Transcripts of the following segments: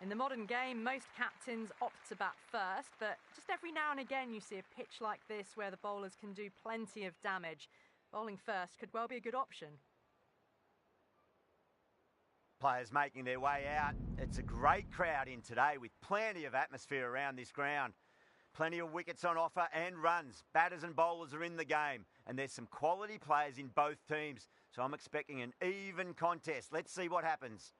In the modern game, most captains opt to bat first, but just every now and again you see a pitch like this where the bowlers can do plenty of damage. Bowling first could well be a good option. Players making their way out. It's a great crowd in today with plenty of atmosphere around this ground. Plenty of wickets on offer and runs. Batters and bowlers are in the game, and there's some quality players in both teams. So I'm expecting an even contest. Let's see what happens.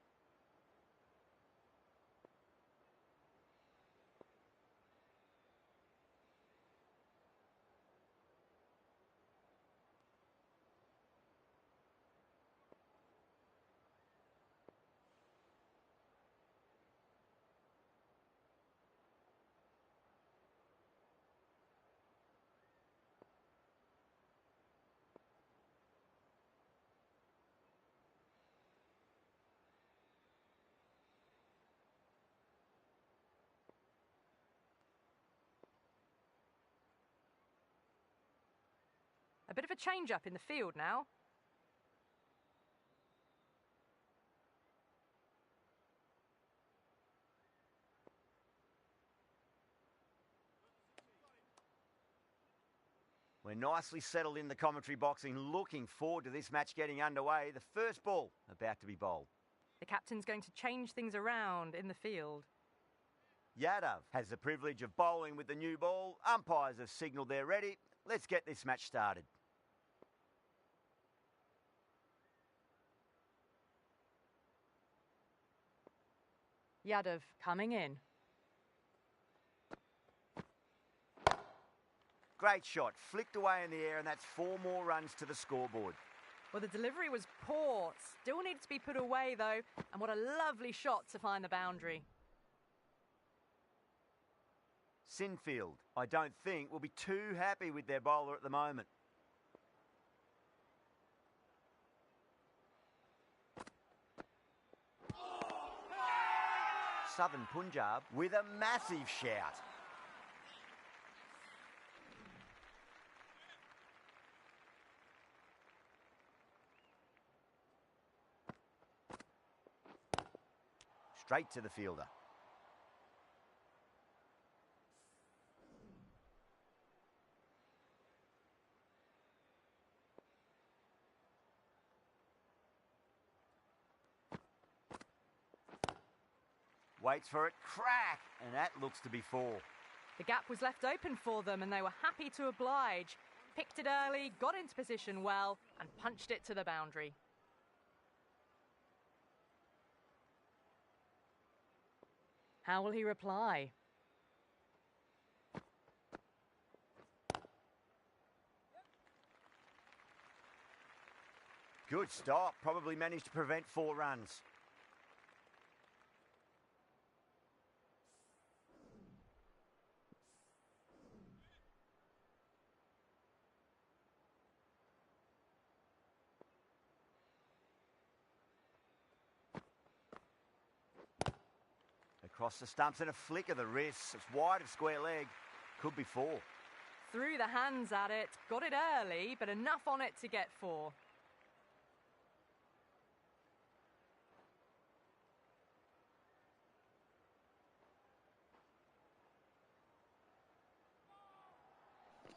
A bit of a change-up in the field now. We're nicely settled in the commentary box and looking forward to this match getting underway. The first ball about to be bowled. The captain's going to change things around in the field. Yadav has the privilege of bowling with the new ball. Umpires have signalled they're ready. Let's get this match started. Yadav coming in. Great shot, flicked away in the air, and that's 4 more runs to the scoreboard. Well, the delivery was poor. Still needed to be put away, though. And what a lovely shot to find the boundary. Sinfield, I don't think, will be too happy with their bowler at the moment. Southern Punjab with a massive shout. Straight to the fielder. Waits for it, crack, and that looks to be 4. The gap was left open for them and they were happy to oblige. Picked it early, got into position well, and punched it to the boundary. How will he reply? Good stop, probably managed to prevent 4 runs. Across the stumps and a flick of the wrists. It's wide of square leg. Could be 4. Threw the hands at it, got it early, but enough on it to get 4.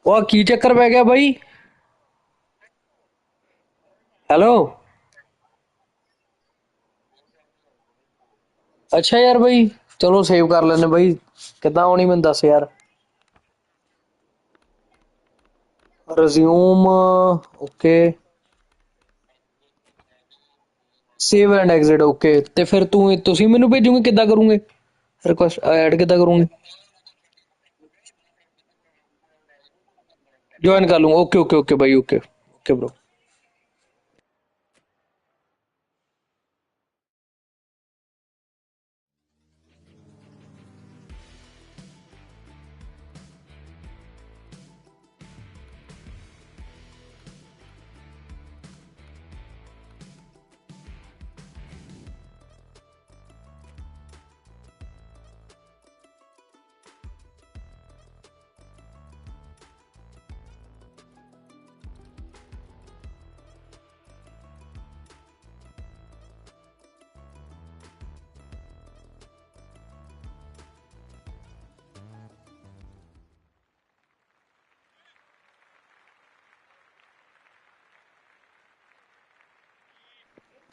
ਉਹ ਕੀ ਚੱਕਰ ਪੈ ਗਿਆ ਬਾਈ hello ਅੱਛਾ ਯਾਰ ਬਾਈ ਚਲੋ save ਕਰ ਲੈਣੇ ਬਾਈ ਕਿੱਦਾਂ ਆਉਣੀ ਮੈਨੂੰ ਦੱਸ ਯਾਰ resume okay save and exit okay ਤੇ ਫਿਰ ਤੁਸੀਂ ਮੈਨੂੰ ਭੇਜੋਗੇ ਕਿੱਦਾਂ ਕਰੋਗੇ ਰਿਕੁਐਸਟ ਐਡ ਕਿੱਦਾਂ ਕਰੋਗੇ ज्वाइन कर लूंगा ओके ओके ओके भाई ओके ओके ब्रो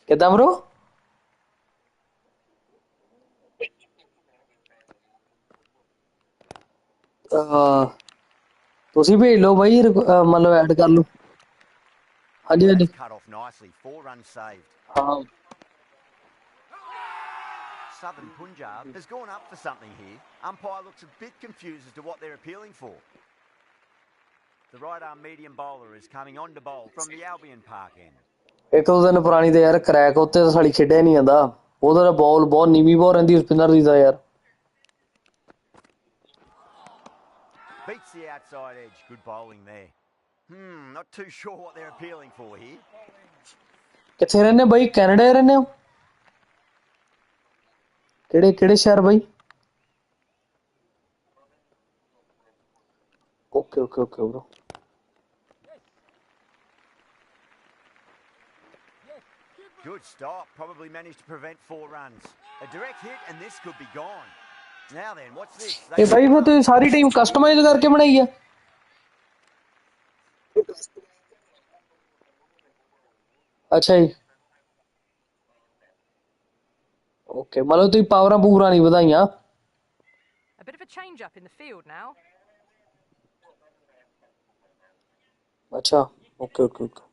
ਕਿੱਦਾਂ bro? ਤੁਸੀਂ ਭੇਜ ਲਓ ਬਾਈ ਮਤਲਬ ਐਡ ਕਰ ਲਓ। ਹਾਂਜੀ ਹਾਂਜੀ That's cut off nicely. 4 runs saved. ਹਾਂ Southern Punjab has gone up for something here. Umpire looks a bit confused as to what they're appealing for. The right-arm medium bowler is coming on to bowl from the Albion Park end. ਇੱਕ ਦੋ ਦਿਨ ਪੁਰਾਣੀ ਤੇ ਯਾਰ crack ਉੱਤੇ ਤਾਂ ਸਾਲੀ ਖੇਡਿਆ ਨਹੀਂ ਜਾਂਦਾ। ਉਹਦਾ ਤਾਂ ਬਾਲ ਬਹੁਤ ਨੀਵੀਂ ਬਹੁਤ ਰਹਿੰਦੀ ਸਪਿਨਰ ਦੀ ਤਾਂ ਯਾਰ। Beats the outside edge. Good bowling there. Not too sure what they're appealing for here. ਕਿੱਥੇ ਰਹਿੰਦੇ ਬਾਈ? ਕੈਨੇਡਾ ਰਹਿੰਦੇ ਹੋ? ਕਿਹੜੇ ਕਿਹੜੇ ਸ਼ਹਿਰ ਬਾਈ? Okay okay okay bro. Good stop. Probably managed to prevent 4 runs. A direct hit and this could be gone. Now then, what's this? ਇਹ ਬਾਈ ਫਿਰ ਤੁਸੀਂ ਸਾਰੀ ਟੀਮ ਕਸਟਮਾਈਜ਼ ਕਰਕੇ ਬਣਾਈ ਆ? ਅੱਛਾ ਜੀ ਓਕੇ ਮਤਲਬ ਤੁਸੀਂ ਪਾਵਰਾਂ ਪੂਰਾ ਨਹੀਂ ਵਧਾਈਆਂ। A bit of a change up in the field now. ਅੱਛਾ ਓਕੇ ਓਕੇ ਓਕੇ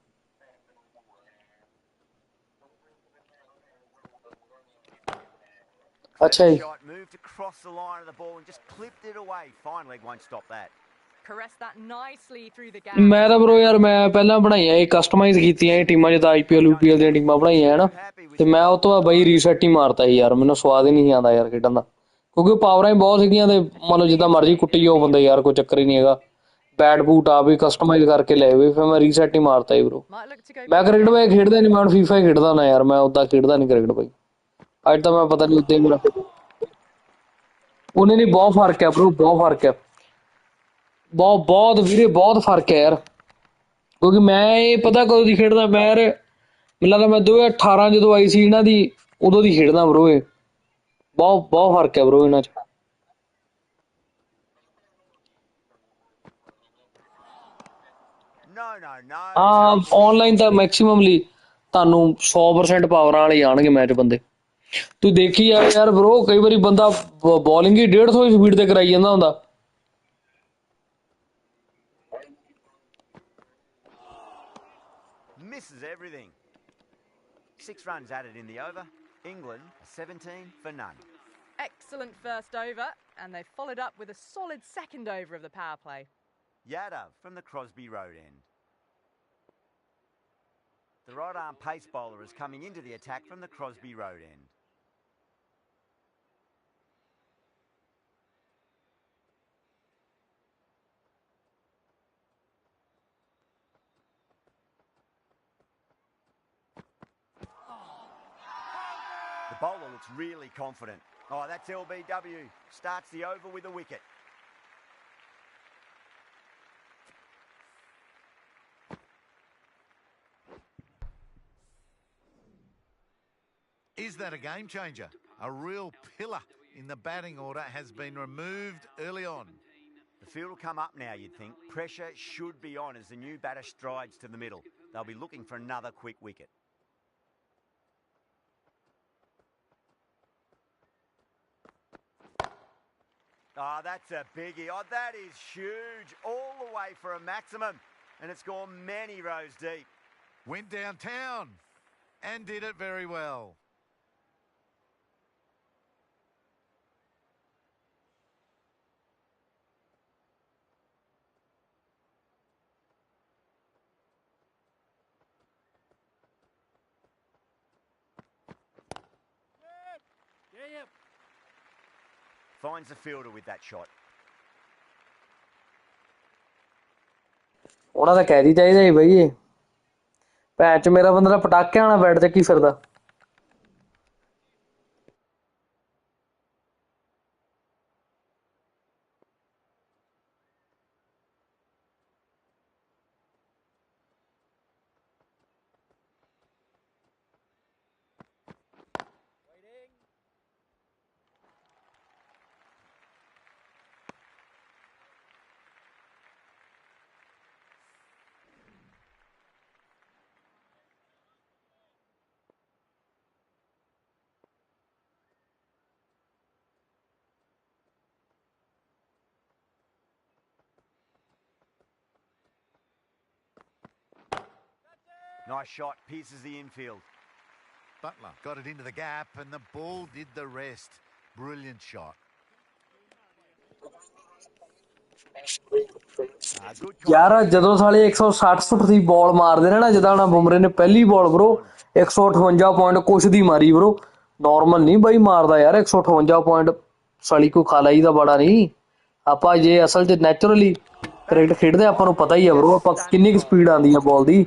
ਅੱਛਾ Clever ਜੀ shot, moved across the line of the ball and just clipped it away. Fine leg won't stop that. Caressed that nicely through the gap. ਮੈਂ ਤਾਂ bro ਯਾਰ ਮੈਂ ਪਹਿਲਾਂ ਬਣਾਈਆਂ ਇਹ ਕਸਟਮਾਈਜ਼ ਕੀਤੀਆਂ ਇਹ ਟੀਮਾਂ ਜਿੱਦਾਂ IPL UPL ਦੀਆਂ ਟੀਮਾਂ ਬਣਾਈਆਂ ਹੈ ਨਾ ਤੇ ਮੈਂ ਉਹ ਤੋਂ ਬਾਅਦ ਬਾਈ ਰੀਸੈਟ ਹੀ ਮਾਰਤਾ ਸੀ ਯਾਰ ਮੈਨੂੰ ਸਵਾਦ ਹੀ ਨਹੀਂ ਆਉਂਦਾ ਯਾਰ ਖੇਡਣ ਦਾ ਕਿਉਂਕਿ ਉਹ ਪਾਵਰਾਂ ਹੀ ਬਹੁਤ ਸੀਗੀਆਂ ਤੇ ਮੰਨ ਲਓ ਜਿੱਦਾਂ ਮਰਜ਼ੀ ਕੁੱਟੀ ਜਾਓ ਬੰਦੇ ਯਾਰ ਕੋਈ ਚੱਕਰ ਹੀ ਨਹੀਂ ਹੈਗਾ ਬੈਟ ਬੂਟ ਆ ਵੀ ਕਸਟਮਾਈਜ਼ ਕਰਕੇ ਲਏ ਵੀ ਫਿਰ ਮੈਂ ਰੀਸੈਟ ਹੀ ਮਾਰਤਾ ਸੀ bro Might look to go ਮੈਂ big ਕ੍ਰਿਕਟ again. ਬਾਈ ਖੇਡਦਾ ਨਹੀਂ ਮੈਂ ਹੁਣ FIFA ਹੀ ਖੇਡਦਾ ਨਾ ਯਾਰ ਮੈਂ ਉਦਾਂ ਖੇਡਦਾ ਨਹੀਂ ਕ੍ਰਿਕਟ ਬਾਈ ਅੱਜ ਤਾਂ ਮੈਂ ਪਤਾ ਨਹੀਂ ਉੱਤੇ ਮੇਰਾ ਉਹਨੇ ਨਹੀਂ ਬਹੁਤ ਫਰਕ ਹੈ bro ਬਹੁਤ ਫਰਕ ਹੈ ਬਹੁਤ ਬਹੁਤ ਵੀਰੇ ਬਹੁਤ ਫਰਕ ਹੈ ਯਾਰ ਕਿਉਂਕਿ ਮੈਂ ਇਹ ਪਤਾ ਕਦੋਂ ਦੀ ਖੇਡਦਾ ਮੈਂ ਯਾਰ ਮੈਨੂੰ ਲੱਗਦਾ ਮੈਂ 2018 ਜਦੋਂ ਆਈ ਸੀ ਇਹਨਾਂ ਦੀ ਉਦੋਂ ਦੀ ਖੇਡਦਾ bro ਇਹ ਬਹੁਤ ਬਹੁਤ ਫਰਕ ਹੈ bro ਇਹਨਾਂ 'ਚ No. ਹਾਂ Taking the ਆਨਲਾਈਨ ਤਾਂ short. ਮੈਕਸਿਮਮਲੀ ਤੁਹਾਨੂੰ 100% ਪਾਵਰਾਂ ਵਾਲੇ ਆਣਗੇ ਮੈਚ ਬੰਦੇ ਤੂੰ ਦੇਖੀ ਯਾਰ bro ਕਈ ਵਾਰੀ ਬੰਦਾ ਬੋਲਿੰਗ ਹੀ 150 ਦੀ ਸਪੀਡ ਤੇ ਕਰਾਈ ਜਾਂਦਾ ਹੁੰਦਾ Misses everything. 6 runs added in the over. England 17 for none. Excellent first over, and they've followed up with a solid second over of the power play. Yadav from the Crosby Road end. The right arm pace bowler is coming into the attack from the Crosby Road end. The bowler looks really confident. Oh, that's LBW. Starts the over with a wicket. Is that a game changer? A real pillar in the batting order has been removed early on. The field will come up now, you'd think. Pressure should be on as the new batter strides to the middle. They'll be looking for another quick wicket. Oh, that's a biggie. Oh, that is huge. All the way for a maximum. And it's gone many rows deep. Went downtown and did it very well. Finds the fielder with that shot. ਉਹਨਾਂ ਦਾ carry ਚਾਹੀਦਾ ਸੀ ਬਈ ਇਹ ਭੈਣ ਚ ਮੇਰਾ ਬੰਦਾ ਪਟਾਕਿਆਂ ਵਾਲਾ ਬੈਟ ਤੇ ਕੀ ਫਿਰਦਾ Nice shot, pierces the infield. Butler got it into the gap and the ball did the rest. Brilliant shot. Good ਯਾਰ ਜਦੋਂ ਸਾਲੇ 160 ਫੁੱਟ ਦੀ ਬਾਲ ਮਾਰਦੇ ਨੇ ਨਾ, ਜਿੱਦਾਂ ਨਾ ਬੁਮਰੇ ਨੇ ਪਹਿਲੀ ਬਾਲ ਬਰੋ 158 ਪੁਆਇੰਟ ਕੁਛ ਦੀ ਮਾਰੀ ਬਰੋ, ਨਾਰਮਲ ਨਹੀਂ ਬਈ ਮਾਰਦਾ ਯਾਰ 158 ਪੁਆਇੰਟ। ਸਾਲੀ ਕੋਈ ਖਾਲਾਈ ਦਾ ਬੜਾ ਨਹੀਂ, ਆਪਾਂ ਜੇ ਅਸਲ 'ਚ ਨੈਚੁਰਲੀ ਕ੍ਰਿਕਟ ਖੇਡਦੇ ਆਪਾਂ ਨੂੰ ਪਤਾ ਹੀ ਆ ਬਰੋ ਆਪਾਂ ਕਿੰਨੀ ਕੁ ਸਪੀਡ ਆਉਂਦੀ ਆ ਬਾਲ ਦੀ।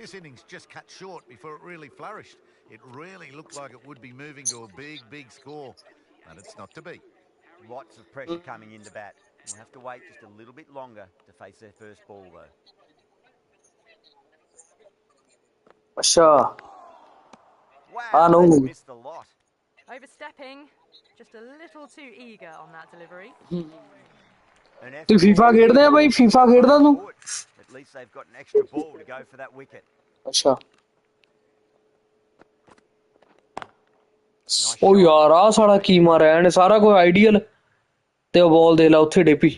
This innings just cut short before it really flourished. It really looked like it would be moving to a big, big score, but it's not to be. Lots of pressure coming into bat. We'll have to wait just a little bit longer to face their first ball, though. ਅੱਛਾ Wow, no. that's missed the lot. Overstepping, just a little too eager on that delivery. ਤੂੰ FIFA ਖੇਡਦੇ ਆ ਬਈ, FIFA ਖੇਡਦਾ ਤੂੰ? At least they've got an extra ball to go for that wicket. ਅੱਛਾ ਉਹ ਯਾਰ ਆ ਸਾਲਾ ਕੀ ਮਾਰਿਆ ਇਹਨੇ, ਸਾਰਾ ਕੁਝ ਆਈਡੀਅਲ ਤੇ ਉਹ ਬਾਲ ਦੇ ਲਾ ਉੱਥੇ ਡੇਪੀ।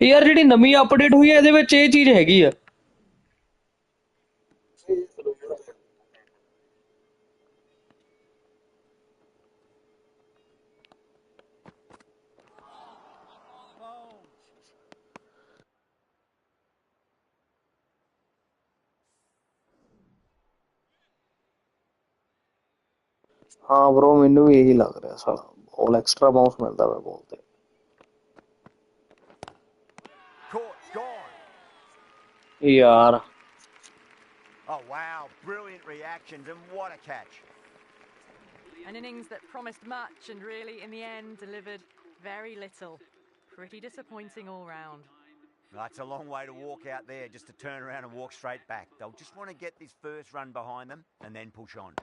ਇਹ ਯਾਰ ਜਿਹੜੀ ਨਵੀਂ ਅਪਡੇਟ ਹੋਈ ਹੈ ਇਹਦੇ ਵਿੱਚ ਇਹ ਚੀਜ਼ ਹੈਗੀ ਆ। ਹਾਂ ਬਰੋ ਮੈਨੂੰ ਵੀ ਇਹੀ ਲੱਗ ਰਿਹਾ, ਸਾਲਾ ਬਾਲ ਐਕਸਟਰਾ ਬਾਉਂਸ ਮਿਲਦਾ ਵਾ ਬਾਲ ਤੇ। ਯਾਰ Oh wow, brilliant reactions and what a catch. An innings that promised much and really in the end delivered very little. Pretty disappointing all round. That's a long way to walk out there just to turn around and walk straight back. They'll just want to get this first run behind them and then push on.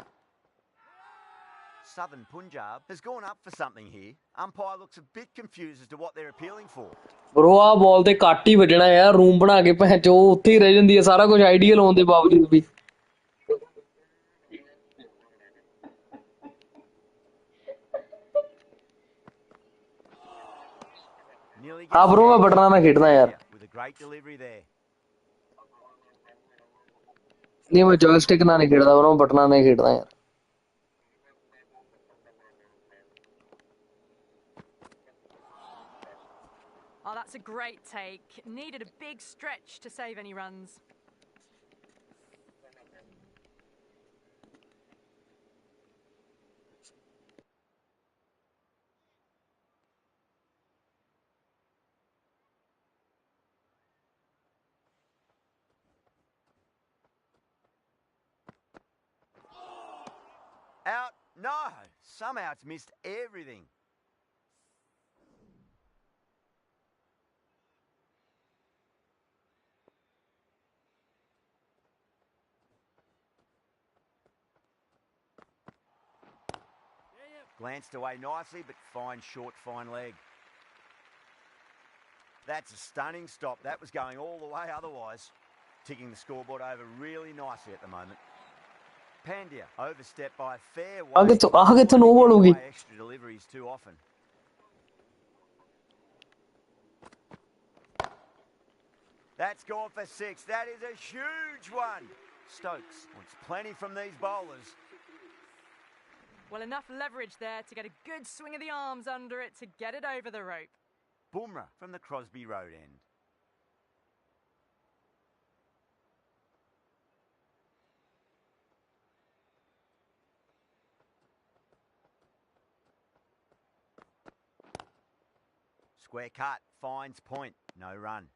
Southern Punjab has gone up for something here. Umpire looks a bit confused as to what they're appealing for. ਬਰੋ ਆ ਬਾਲ ਤੇ ਕੱਟ ਹੀ ਵੱਜਣਾ ਯਾਰ, room ਬਣਾ ਕੇ ਭੈਣ ਚੋ ਉੱਥੇ ਹੀ ਰਹਿ ਜਾਂਦੀ ਹੈ, ਸਾਰਾ ਕੁਝ ਆਈਡੀਅਲ ਹੋਣ ਦੇ ਬਾਵਜੂਦ ਵੀ। ਹਾਂ ਬਰੋ ਮੈਂ ਬਟਨਾਂ ਨਾਲ ਖੇਡਦਾ ਯਾਰ, ਨਹੀਂ ਮੈਂ ਜੋਇਸਟਿਕ ਨਾਲ ਨਹੀਂ ਖੇਡਦਾ ਬਰੋ, ਬਟਨਾਂ ਨਾਲ ਹੀ ਖੇਡਦਾ ਯਾਰ। Oh, that's a great take. Needed a big stretch to save any runs. Out? No! Somehow it's missed everything. Glanced away nicely, but fine short, fine leg. That's a stunning stop. That was going all the way otherwise. Ticking the scoreboard over really nicely at the moment. Pandya overstepped by a fair way. ਕਿੱਥੋਂ ਨੋ ਬਾਲ ਹੋ ਗਈ? Extra deliveries too often. That's gone for 6. That is a huge one. Stokes wants plenty from these bowlers. Well, enough leverage there to get a good swing of the arms under it to get it over the rope. Bumrah from the Crosby Road end. Square cut, finds point, no run.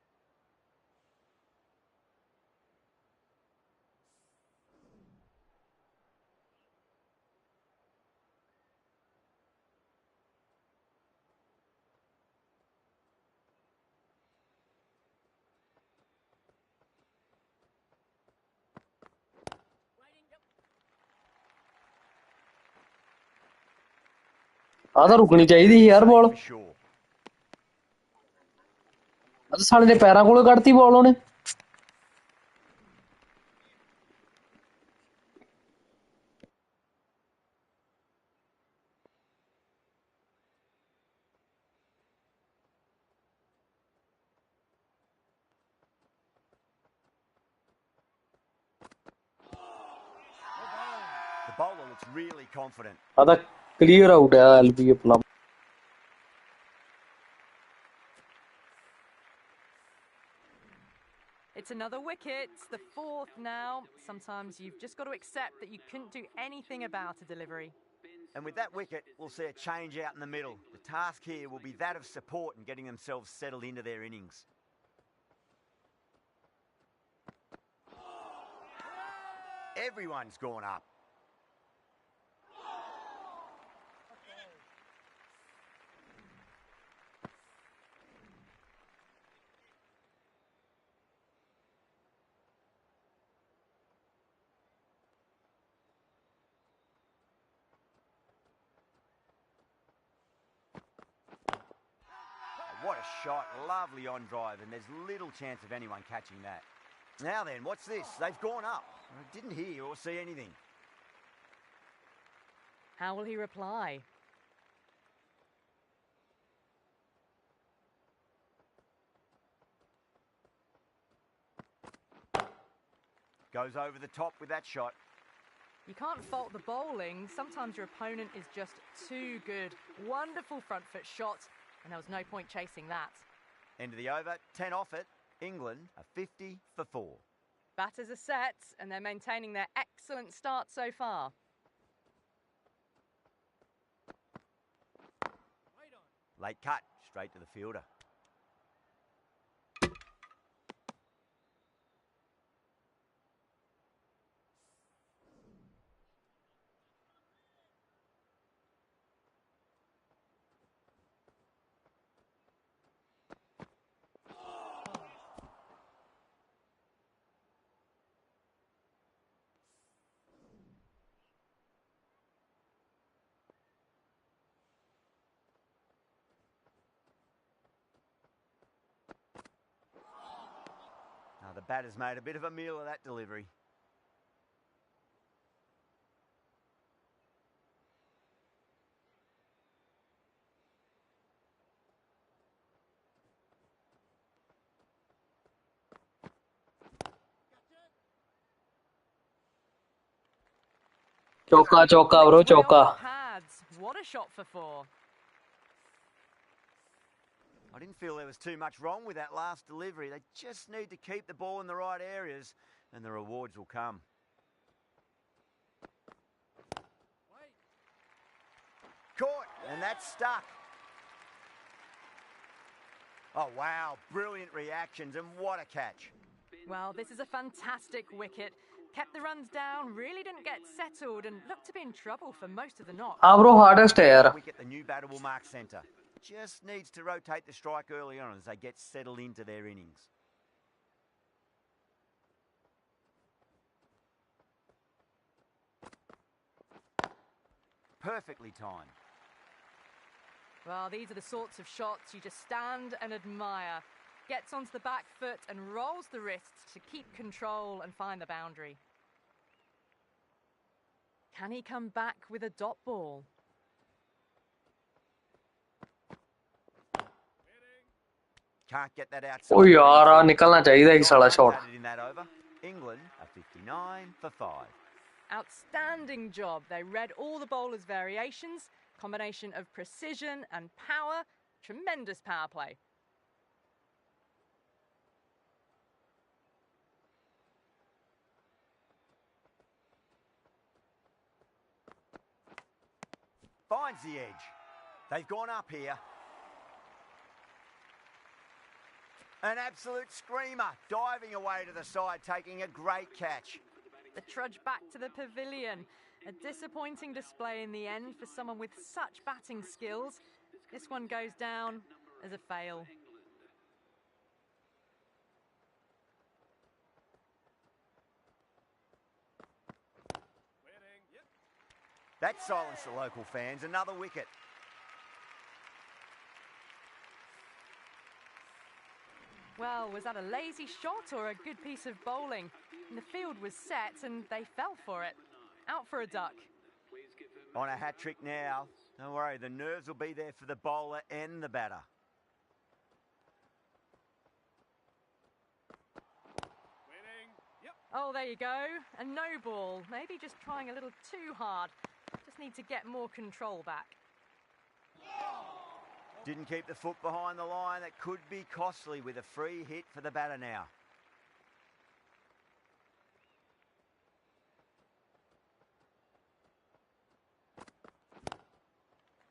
ਆਹ ਤਾਂ ਰੁਕਣੀ ਚਾਹੀਦੀ ਸੀ ਯਾਰ ਬਾਲ, ਸਾਲੇ ਦੇ ਪੈਰਾਂ ਕੋਲੋਂ ਕੱਢਤੀ ਬਾਲ ਉਹਨੇ। Bowler looks really confident. ਆਦਾ ਕਲੀਅਰ ਆਊਟ ਹੈ ਐਲਬੀ ਆਪਣਾ It's another wicket, the fourth now. Sometimes you've just got to accept that you couldn't do anything about a delivery. And with that wicket, we'll see a change out in the middle. The task here will be that of support and getting themselves settled into their innings. Everyone's gone up. What a shot, lovely on drive, and there's little chance of anyone catching that. Now then, what's this? They've gone up. I didn't hear or see anything. How will he reply? Goes over the top with that shot. You can't fault the bowling. Sometimes your opponent is just too good. Wonderful front foot shot. And there was no point chasing that. End of the over, 10 off it. England are 50 for 4. Batters are set, and they're maintaining their excellent start so far. Late cut, straight to the fielder. Now the batter's made a bit of a meal of that delivery. ਚੌਕਾ ਚੌਕਾ bro Way ਚੌਕਾ off the pads. What a shot for 4. I didn't feel there was too much wrong with that last delivery. They just need to keep the ball in the right areas and the rewards will come. Caught, and that's stuck. Oh, wow, brilliant reactions, and what a catch. Well, this is a fantastic wicket. Kept the runs down, really didn't get settled, and looked to be in trouble for most of the knock. ਹਾਂ bro hardest ਹੈ ਯਾਰ Wicket, the new batter will mark centre. Just needs to rotate the strike early on as they get settled into their innings. Perfectly timed. Well, these are the sorts of shots you just stand and admire. Gets onto the back foot and rolls the wrists to keep control and find the boundary. Can he come back with a dot ball? Can't get that outside. ਓ ਯਾਰ ਆ ਨਿਕਲਣਾ ਚਾਹੀਦਾ ਸੀ ਸਾਲਾ shot In that over, England are 59 for 5. Outstanding job. They read all the bowler's variations, combination of precision and power, tremendous power play. Finds the edge. They've gone up here. An absolute screamer, diving away to the side, taking a great catch. The trudge back to the pavilion. A disappointing display in the end for someone with such batting skills. This one goes down as a fail. That silenced the local fans. Another wicket. Well, was that a lazy shot or a good piece of bowling? And the field was set and they fell for it. Out for a duck. On a hat-trick now. Don't worry, the nerves will be there for the bowler and the batter. Oh, there you go. A no ball. Maybe just trying a little too hard. Just need to get more control back. Didn't keep the foot behind the line. That could be costly with a free hit for the batter now.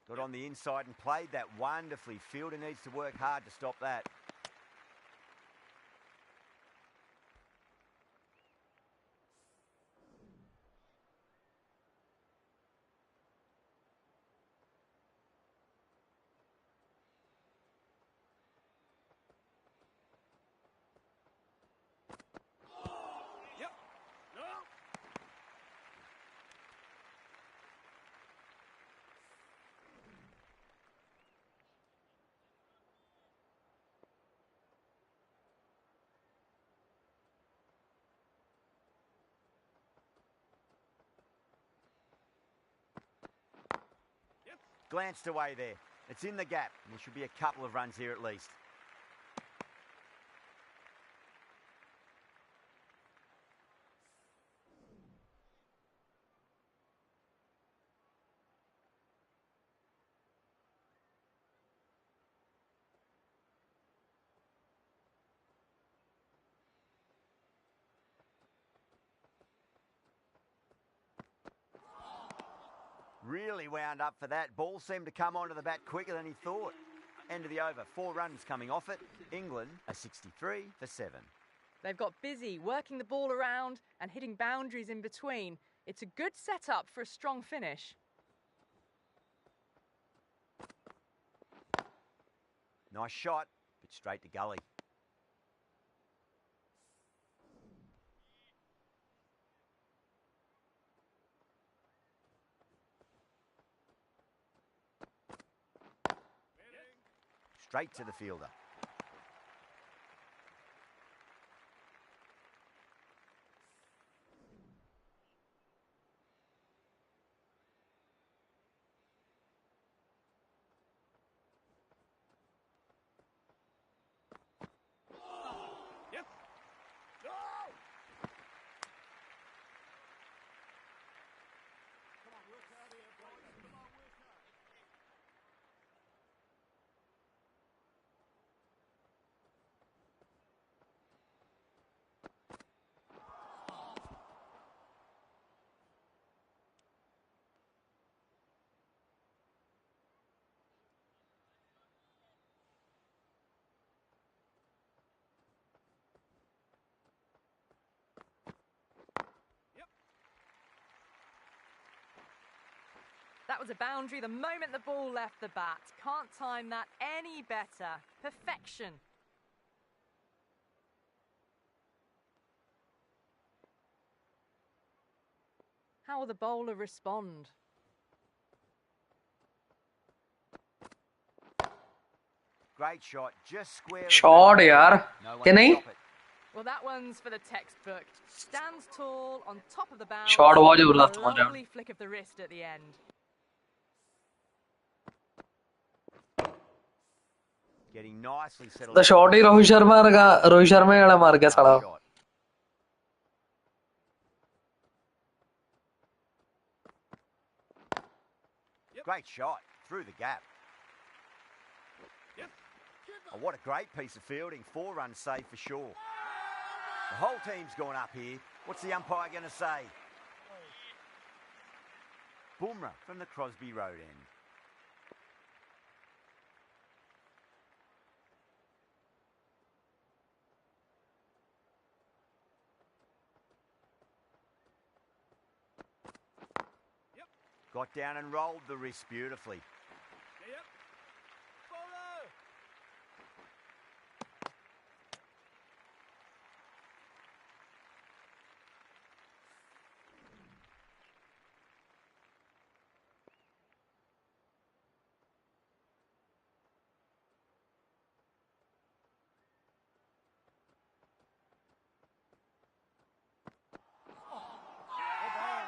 Got on the inside and played that wonderfully. Fielder needs to work hard to stop that. Glanced away there. It's in the gap, and there should be a couple of runs here at least. Really wound up for that. Ball seemed to come onto the bat quicker than he thought. End of the over. 4 runs coming off it. England are 63 for 7. They've got busy working the ball around and hitting boundaries in between. It's a good setup for a strong finish. Nice shot, but straight to gully. Straight to the fielder. That was a boundary the moment the ball left the bat. Can't time that any better. Perfection. How will the bowler respond? Great shot, just square. Shot यार कि नहीं? Well, that one's for the textbook. Stands tall on top of the bounce. Shot बहुत जबरदस्त था यार. Lovely flick of the wrist at the end. Getting nicely settled. The shot ही रोहित शर्मा वाला मार गया साला. Great shot through the gap. Oh, what a great piece of fielding. 4 runs saved for sure. The whole team's gone up here. What's the umpire going to say? Bumrah from the Crosby Road end. Got down and rolled the wrist beautifully.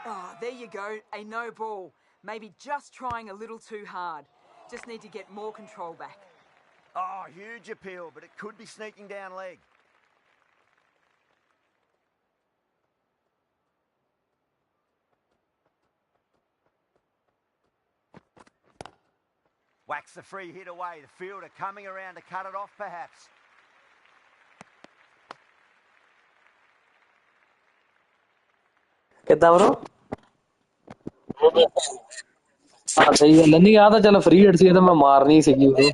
Oh, there you go, a no ball. Maybe just trying a little too hard. Just need to get more control back. Oh, huge appeal, but it could be sneaking down leg. Whacks the free hit away. The fielder coming around to cut it off, perhaps. ਕਿੱਦਾਂ bro? ਹਾਂ ਸਹੀ ਗੱਲ ਨਹੀਂ ਆ ਤਾਂ ਚੱਲ free hit ਸੀ ਇਹ ਤਾਂ ਮੈਂ ਮਾਰਨੀ ਸੀਗੀ bro।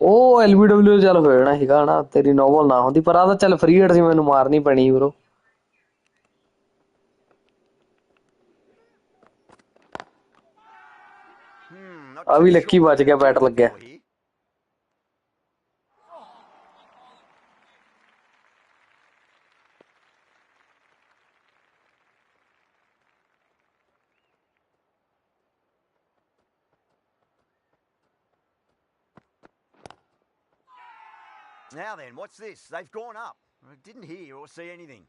ਉਹ LBW ਚੱਲ ਹੋ ਜਾਣਾ ਸੀਗਾ ਹਨਾ ਤੇਰੀ ਨੋਵਲ ਨਾ ਹੁੰਦੀ ਪਰ ਆ ਤਾਂ ਚੱਲ ਫ੍ਰੀ ਹਿੱਟ ਸੀ ਮੈਨੂੰ ਮਾਰਨੀ ਪੈਣੀ bro। ਆ ਵੀ ਲੱਕੀ ਬਚ ਗਿਆ ਬੈਟ ਲੱਗਿਆ। Now then, what's this? They've gone up. I didn't hear or see anything.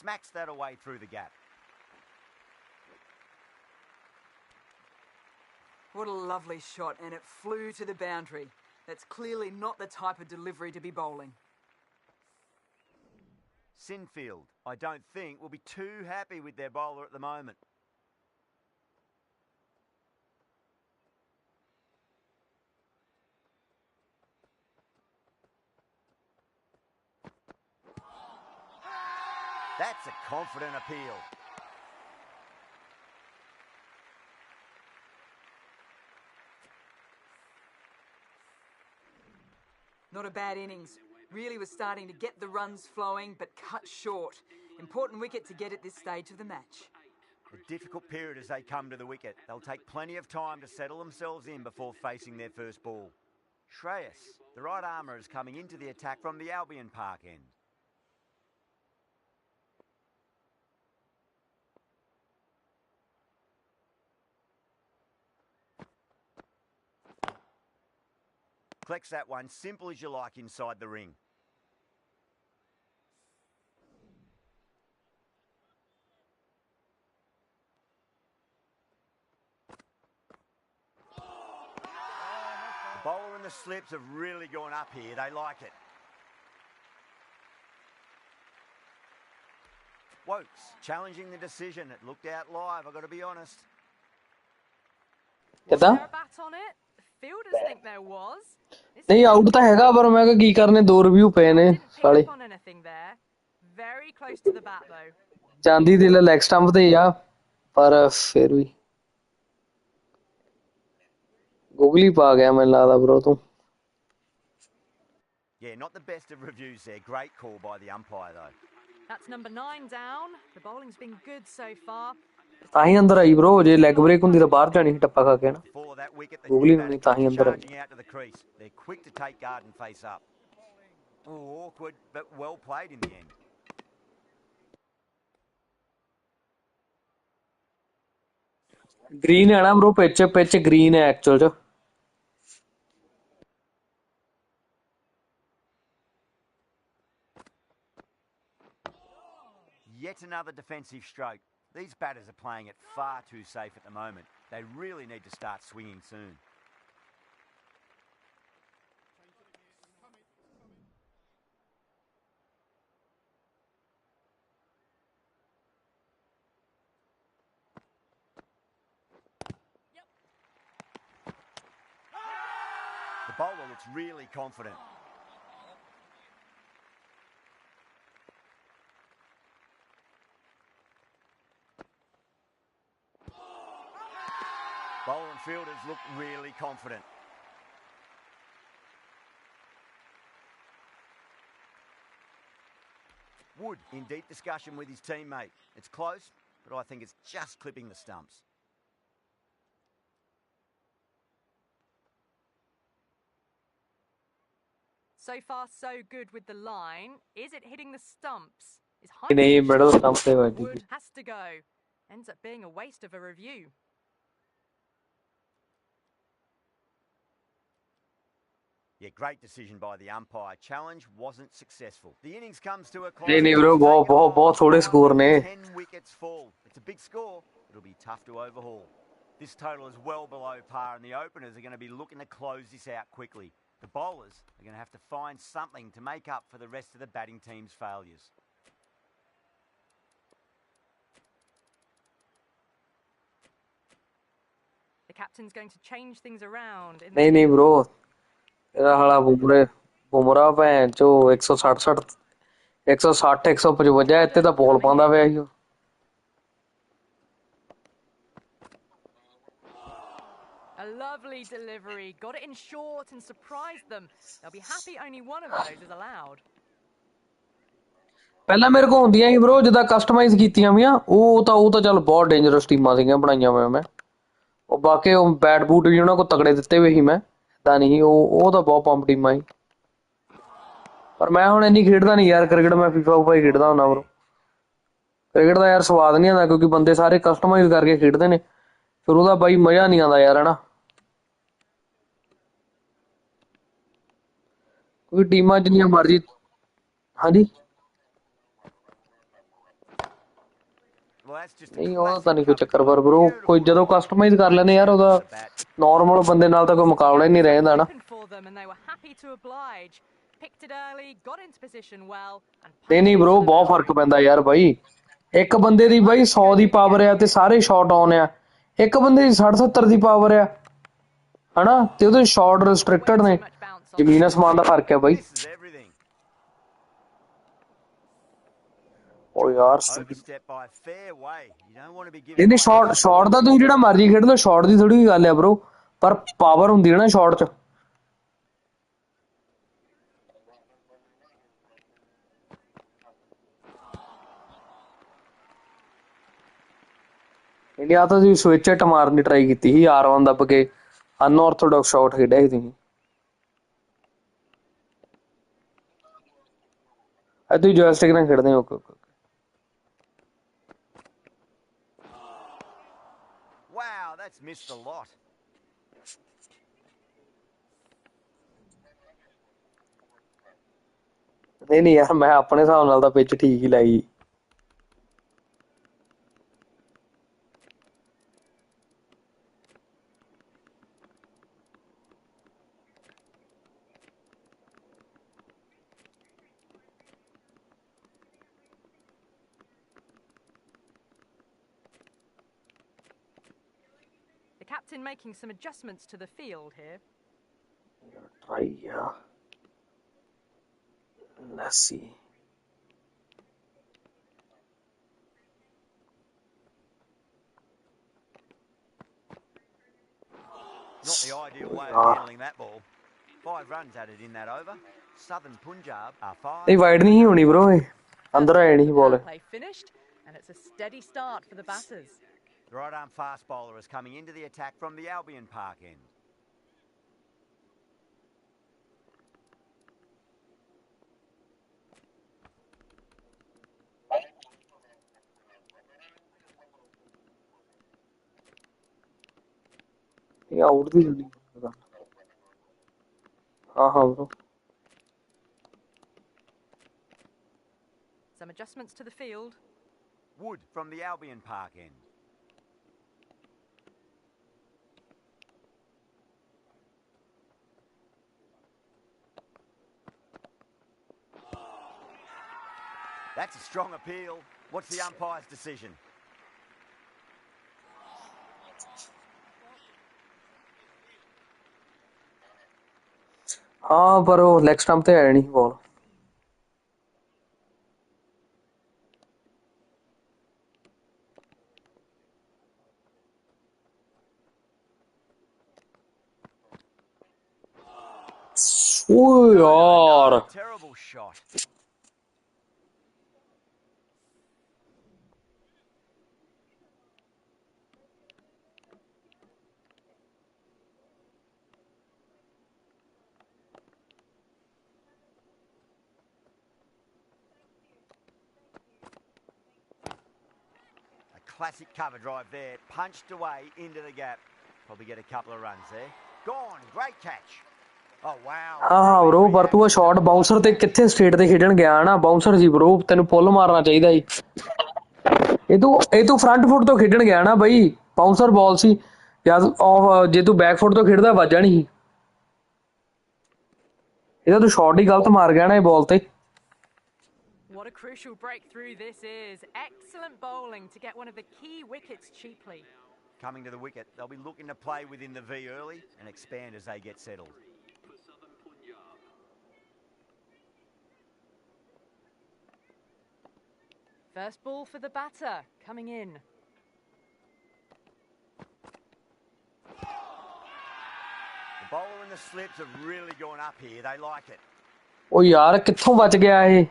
Smacks that away through the gap. What a lovely shot, and it flew to the boundary. That's clearly not the type of delivery to be bowling. Sinfield, I don't think, will be too happy with their bowler at the moment. That's a confident appeal. Not a bad innings. Really was starting to get the runs flowing, but cut short. Important wicket to get at this stage of the match. A difficult period as they come to the wicket. They'll take plenty of time to settle themselves in before facing their first ball. Shreyas, the right armour, is coming into the attack from the Albion Park end. Collects that one, simple as you like, inside the ring. The bowler and the slips have really gone up here. They like it. Wokes challenging the decision. It looked out live, I've got to be honest. Was there a bat on it? The fielders think there was. ਨਹੀਂ out ਤਾਂ ਹੈਗਾ ਪਰ ਮੈਂ ਕਿਹਾ ਕੀ ਕਰਨੇ ਦੋ review ਪਏ ਨੇ ਸਾਲੇ। Very close to the bat though. ਜਾਂਦੀ ਦੀ ਲੈਗ ਸਟੰਪ ਤੇ ਆ ਪਰ ਫਿਰ ਵੀ ਗੂਗਲੀ ਪਾ ਗਿਆ ਮੈਨੂੰ ਲੱਗਦਾ ਬ్రో ਤੂੰ। Yeah, not the best of reviews there. Great call by the umpire though. That's number 9 down. The bowling's been good so far. ਤਾਂ ਹੀ ਅੰਦਰ ਆਈ bro ਜੇ ਲੈਗ ਬ੍ਰੇਕ ਹੁੰਦੀ ਤਾਂ ਬਾਹਰ ਜਾਣੀ ਸੀ ਟੱਪਾ ਖਾ ਕੇ ਨਾ ਗੂਗਲੀ ਹੁੰਦੀ ਤਾਂ ਹੀ ਅੰਦਰ ਆਈ। They're quick to take guard and face up. Oh, awkward but well played in the end. Green ਹੈ ਨਾ bro ਪਿੱਚ ਗ੍ਰੀਨ ਹੈ ਐਕਚੁਅਲ ਚ। Yet another defensive stroke. These batters are playing it far too safe at the moment. They really need to start swinging soon. The bowler looks really confident. Bowler and fielders look really confident. Wood in deep discussion with his teammate. It's close, but I think it's just clipping the stumps. So far, so good with the line. Is it hitting the stumps? Wood has to go. Ends up being a waste of a review. Yeah, great decision by the umpire. Challenge wasn't successful. The innings comes to a close. नहीं नहीं bro, बहुत थोड़े score ने. 10 wickets fall. It's a big score. It'll be tough to overhaul. This total is well below par, and the openers are going to be looking to close this out quickly. The bowlers are going to have to find something to make up for the rest of the batting team's failures. The captain's going to change things around. नहीं नहीं bro, ਇਹਦਾ ਹਾਲਾ ਬੁਮਰਾ ਭੈਣ ਚੋ 160 155 ਇੱਥੇ ਤਾਂ ਬੋਲ ਪਾਉਂਦਾ ਪਿਆ ਸੀ. A lovely delivery. Got it in short and surprised them. They'll be happy only one of those is allowed. ਪਹਿਲਾਂ ਮੇਰੇ ਕੋਲ ਹੁੰਦੀਆਂ ਸੀ bro, ਜਿੱਦਾਂ ਕਸਟਮਾਈਜ਼ ਕੀਤੀਆਂ ਵੀਆਂ, ਉਹ ਤਾਂ ਚੱਲ ਬਹੁਤ ਡੇਂਜਰਸ ਟੀਮਾਂ ਸੀਗੀਆਂ ਬਣਾਈਆਂ ਮੈਂ. ਉਹ ਬਾਕੀ ਉਹ ਬੈਟ ਬੂਟ ਵੀ ਉਹਨਾਂ ਕੋਲ ਤਗੜੇ ਦਿੱਤੇ ਹੋਏ ਸੀ ਮੈਂ, ਤਾਂ ਨਹੀਂ ਉਹ ਤਾਂ ਬਹੁਤ ਪੰਪ ਟੀਮਾਂ ਸੀ. ਪਰ ਮੈਂ ਹੁਣ ਇੰਨੀ ਖੇਡਦਾ ਨਹੀਂ ਯਾਰ ਕ੍ਰਿਕਟ, ਮੈਂ FIFA ਹੀ ਖੇਡਦਾ ਹੁੰਦਾ bro. ਕ੍ਰਿਕਟ ਦਾ ਯਾਰ ਸਵਾਦ ਨਹੀਂ ਆਉਂਦਾ ਕਿਉਂਕਿ ਬੰਦੇ ਸਾਰੇ ਕਸਟਮਾਈਜ਼ ਕਰਕੇ ਖੇਡਦੇ ਨੇ, ਫਿਰ ਉਹਦਾ ਬਾਈ ਮਜ਼ਾ ਨਹੀਂ ਆਉਂਦਾ ਯਾਰ, ਹਨਾ. ਕੋਈ ਟੀਮਾਂ ਜਿੰਨੀਆਂ ਮਰਜ਼ੀ. ਹਾਂਜੀ ਨਹੀਂ ਉਹਦਾ ਤਾਂ ਨਹੀਂ ਕੋਈ ਚੱਕਰ, ਪਰ bro ਕੋਈ ਜਦੋਂ ਕਸਟਮਾਈਜ਼ ਕਰ ਲੈਂਦੇ ਯਾਰ ਉਹਦਾ ਨੋਰਮਲ ਬੰਦੇ ਨਾਲ ਤਾਂ ਕੋਈ ਮੁਕਾਬਲਾ ਹੀ ਨਹੀਂ ਰਹਿੰਦਾ ਨਾ. ਨਹੀਂ bro ਬਹੁਤ ਫਰਕ ਪੈਂਦਾ ਯਾਰ ਬਾਈ. ਇੱਕ ਬੰਦੇ ਦੀ ਬਾਈ 100 ਦੀ ਪਾਵਰ ਆ ਤੇ ਸਾਰੇ ਸ਼ਾਟ ਆਨ ਆ, ਇੱਕ ਬੰਦੇ ਦੀ 60-70 ਦੀ ਪਾਵਰ ਆ, ਹਨਾ, ਤੇ ਉਹਦੇ ਸ਼ਾਟ ਰਿਸਟ੍ਰਿਕਟਡ ਨੇ. ਜ਼ਮੀਨ ਅਸਮਾਨ ਦਾ ਫਰਕ ਹੈ ਬਾਈ. ਉਹ ਯਾਰ ਨਹੀਂ ਸ਼ਾਟ ਦਾ ਤੁਸੀਂ ਜਿਹੜਾ ਮਰਜ਼ੀ ਖੇਡ ਲਓ, ਸ਼ਾਟ ਦੀ ਥੋੜੀ ਗੱਲ ਆ bro, ਪਰ ਪਾਵਰ ਹੁੰਦੀ ਹੈ ਨਾ ਸ਼ਾਟ 'ਚ. ਇੰਡੀਆ ਤਾਂ ਤੁਸੀਂ ਸਵਿਚ ਹਿੱਟ ਮਾਰਨ ਦੀ ਟਰਾਈ ਕੀਤੀ ਸੀ, R1 ਦੱਬ ਕੇ ਅਨਆਰਥੋਡਾਕਸ ਸ਼ਾਟ ਖੇਡਿਆ ਸੀ ਤੁਸੀਂ. ਤੁਸੀਂ ਜੋਇਸਟਿਕ ਨਾਲ ਖੇਡਦੇ ਹੋ. Wow, that's missed a lot. ਨਹੀਂ ਯਾਰ ਮੈਂ ਆਪਣੇ ਹਿਸਾਬ ਨਾਲ ਤਾਂ ਪਿੱਚ ਠੀਕ ਹੀ ਲਾਈ. The captain making some adjustments to the field here. Try, yeah. Let's see. Not the ideal way of handling that ball. 5 runs added in that over. Southern Punjab are 5. ਨਹੀਂ ਵਾਈਡ ਨਹੀਂ ਹੋਣੀ bro, ਅੰਦਰ ਆ ਜਾਣੀ ਸੀ ਬਾਲ. Play finished and it's a steady start for the batters. The right arm fast bowler is coming into the attack from the Albion Park end. ਇਹ out the ਜਲਦੀ. ਹਾਂ bro. Some adjustments to the field. Wood from the Albion Park end. That's a strong appeal. What's the umpire's decision? ਹਾਂ ਪਰ ਉਹ leg stump ਤੇ ਆਇਆ ਨਹੀਂ ਬਾਲ. ਓ ਯਾਰ Terrible shot. Classic cover drive there, punched away into the gap. Probably get a couple of runs there. Gone, great catch. Oh, wow. ਹਾਂ bro ਪਰ ਤੂੰ ਸ਼ਾਟ ਬਾਉਂਸਰ ਤੇ ਕਿੱਥੇ ਸਟੇਟ ਤੇ ਖੇਡਣ ਗਿਆ ਨਾ ਬਾਉਂਸਰ ਸੀ bro ਤੈਨੂੰ ਪੁੱਲ ਮਾਰਨਾ ਚਾਹੀਦਾ ਸੀ ਇਹ ਤੂੰ ਫਰੰਟ ਫੁੱਟ ਤੋਂ ਖੇਡਣ ਗਿਆ ਨਾ ਬਈ ਬਾਉਂਸਰ ਬਾਲ ਸੀ ਜਦ ਜੇ ਤੂੰ ਬੈਕ ਫੁੱਟ ਤੋਂ ਖੇਡਦਾ ਵੱਜਾ ਨਹੀਂ ਇਹਦਾ ਤੂੰ ਸ਼ਾਟ ਹੀ ਗਲਤ ਮਾਰ ਗਿਆ ਨਾ ਇਹ ਬਾਲ ਤੇ What a crucial breakthrough this is. Excellent bowling to get one of the key wickets cheaply. Coming to the wicket, they'll be looking to play within the V early and expand as they get settled. First ball for the batter, coming in. The bowler and the slips have really gone up here. They like it. ਉਹ ਯਾਰ ਕਿੱਥੋਂ ਬਚ ਗਿਆ ਇਹ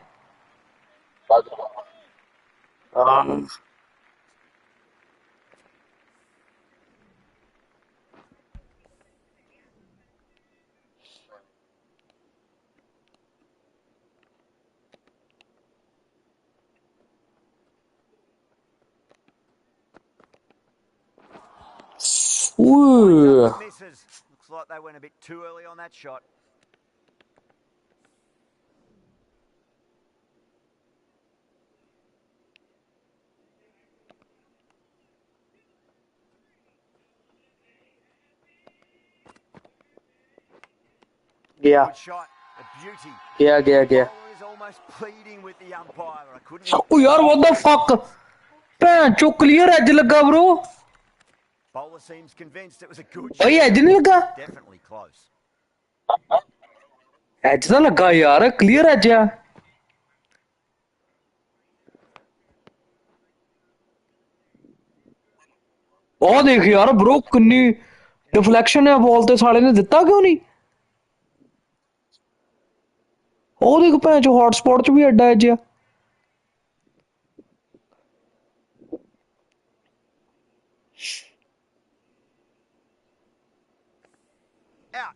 Misses. Looks like they went a bit too early on that shot. ਗਿਆ Good shot. A beauty. ਗਿਆ Bowler is almost pleading with the umpire. I couldn't. ਉਹ ਯਾਰ what the fuck ਭੈਣ ਚੋ ਕਲੀਅਰ ਐਜ ਲੱਗਾ bro Bowler seems convinced it was a good ਬਈ shot. As ਨਹੀਂ ਲੱਗਾ Definitely close. ਐਜ ਤਾਂ ਲੱਗਾ ਯਾਰ ਕਲੀਅਰ ਐਜ ਆ ਉਹ ਦੇਖ ਯਾਰ bro ਕਿੰਨੀ ਡਿਫਲੈਕਸ਼ਨ ਹੈ ਬਾਲ ਤੇ ਸਾਲੇ ਨੇ ਦਿੱਤਾ ਕਿਉਂ ਨਹੀਂ ਉਹ ਦੇਖ ਭੈਣ ਚੋ ਹੌਟ ਸਪੌਟ ਚ ਵੀ ਐਡਾ as a Out.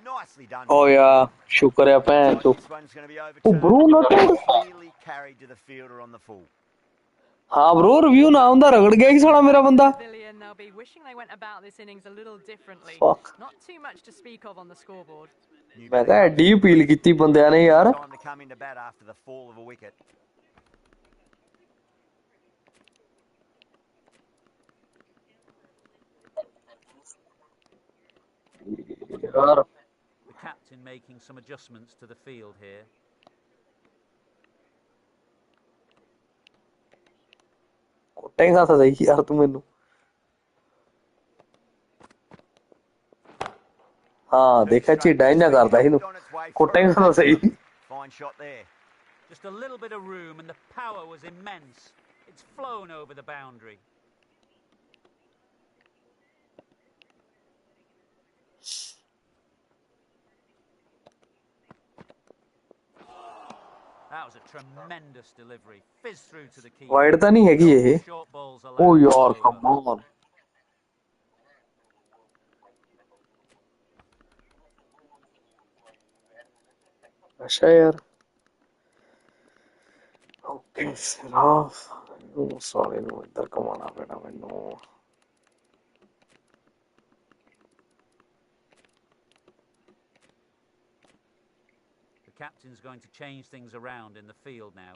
Nicely done. ਓ ਯਾ ਸ਼ੁਕਰ ਹੈ ਭੈਣ ਚੋ This one's going to be ਉਹ overturned. bro ਨਾ Clearly carried to the fielder on the full. ਹਾਂ bro ਰਿਵਿਊ ਨਾ ਹੁੰਦਾ ਰਗੜ ਗਿਆ ਸੀ ਸਾਲਾ ਮੇਰਾ ਬੰਦਾ Pavilion, they'll be wishing they went about this innings a little differently. Fuck. Not too much to speak of on the scoreboard. ਮੈਂ ਕਿਹਾ ਐਡੀ ਅਪੀਲ ਕੀਤੀ ਬੰਦਿਆਂ ਨੇ ਯਾਰ Time to come into bat after the fall of a wicket. ਯਾਰ The captain making some adjustments to the field here. ਕੁੱਟੇਗਾ ਤਾਂ ਸਹੀ ਯਾਰ ਤੂੰ ਮੈਨੂੰ ਹਾਂ ਦੇਖਿਆ ਝੀਡਾ ਹੀ ਨਾ ਕਰਦਾ ਇਹਨੂੰ ਕੁੱਟੇਗਾ ਤਾਂ ਸਹੀ Fine shot there. Just a little bit of room and the power was immense. It's flown over the boundary. That was a tremendous delivery. Fizz through to the keeper. Wide ਤਾਂ ਨਹੀਂ ਹੈਗੀ ਇਹ Short balls ਓ allowed. ਯਾਰ come on ਅੱਛਾ ਯਾਰ okay ਸਿਰਾਫ ਉਹ ਸਾਲੇ ਨੂੰ ਇੱਧਰ ਕਮਾਉਣਾ ਪੈਣਾ ਮੈਨੂੰ The captain's going to change things around in the field now.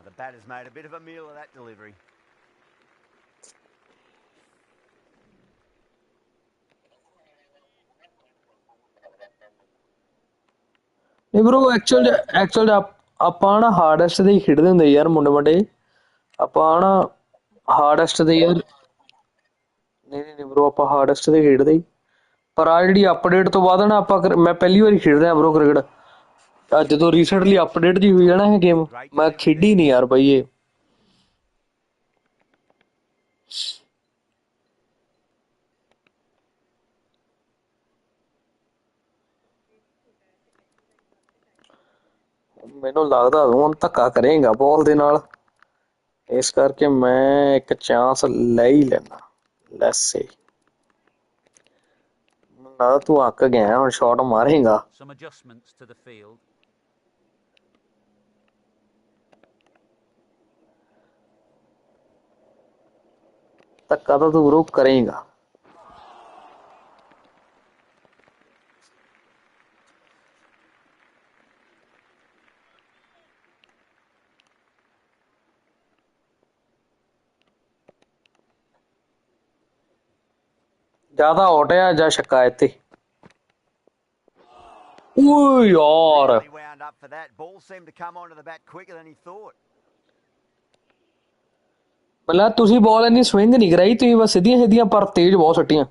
The batter's made a bit of a meal of that delivery. ਨਹੀਂ bro ਐਕਚੁਅਲ ਆਪਾਂ ਨਾ ਹਾਰਡੈਸਟ ਦੇ ਹੀ ਖੇਡਦੇ ਹੁੰਦੇ ਯਾਰ ਮੁੰਡੇ ਆਪਾਂ ਨਾ ਹਾਰਡੈਸਟ ਦੇ ਯਾਰ ਨਹੀਂ bro ਆਪਾਂ ਹਾਰਡੈਸਟ ਦੇ ਖੇਡਦੇ ਹੀ ਪਰ ਆ ਜਿਹੜੀ ਅਪਡੇਟ ਤੋਂ ਬਾਅਦ ਨਾ ਆਪਾਂ ਮੈਂ ਪਹਿਲੀ ਵਾਰੀ ਖੇਡ ਰਿਹਾ bro ਕ੍ਰਿਕਟ ਅੱਜ ਜਦੋਂ ਰੀਸੈਂਟਲੀ ਅਪਡੇਟ ਜੀ ਹੋਈ ਹੈ ਨਾ ਇਹ ਗੇਮ ਮੈਂ ਖੇਡੀ ਨਹੀਂ ਯਾਰ ਬਾਈ ਇਹ ਮੈਨੂੰ ਲੱਗਦਾ ਹੁਣ ਧੱਕਾ ਕਰੇਗਾ ਬਾਲ ਦੇ ਨਾਲ ਇਸ ਕਰਕੇ ਮੈਂ ਇੱਕ ਚਾਂਸ ਲੈ ਹੀ ਲੈਣਾ ਲੈਟਸ ਸੇ ਨਾ ਤੂੰ ਅੱਕ ਗਿਆ ਹੁਣ shot ਮਾਰੇਗਾ। Some adjustments to the field. ਧੱਕਾ ਤਾਂ ਤੂੰ ਬਰੋ ਕਰੇਗਾ। ਜਿਆਦਾ ਆਊਟ ਆ ਜਾਂ ਛੱਕਾ ਇੱਥੇ। ਓਏ ਯਾਰ Really wound up for that. Ball seemed to come onto the bat quicker than he thought. ਮਤਲਬ ਤੁਸੀਂ ਬਾਲ ਇੰਨੀ ਸਵਿੰਗ ਨਹੀਂ ਕਰਾਈ, ਤੁਸੀਂ ਬਸ ਸਿੱਧੀਆਂ ਸਿੱਧੀਆਂ ਪਰ ਤੇਜ਼ ਬਹੁਤ ਸੱਟੀਆਂ।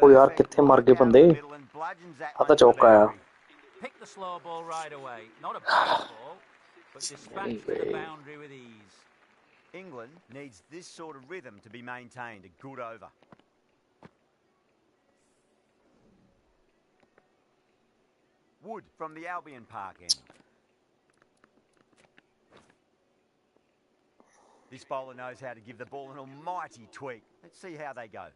ਉਹ ਯਾਰ Perfect ਕਿੱਥੇ ਮਰ right ਗਏ down ਬੰਦੇ। the middle and bludgeons that ਆ one ਤਾਂ to the ਚੌਕਾ ਆ। boundary. Picked the slow ball right away. Not a bad ball, but dispatched to the boundary with ease. England needs this sort of rhythm to be maintained. A good over. Wood from the Albion Park end. This bowler knows how to give the ball an almighty tweak. Let's see how they go.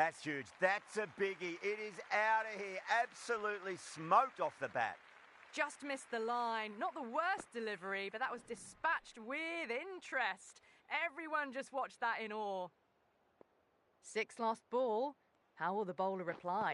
That's huge. That's a biggie. It is out of here. Absolutely smoked off the bat. Just missed the line. Not the worst delivery, but that was dispatched with interest. Everyone just watched that in awe. 6 lost ball. How will the bowler reply?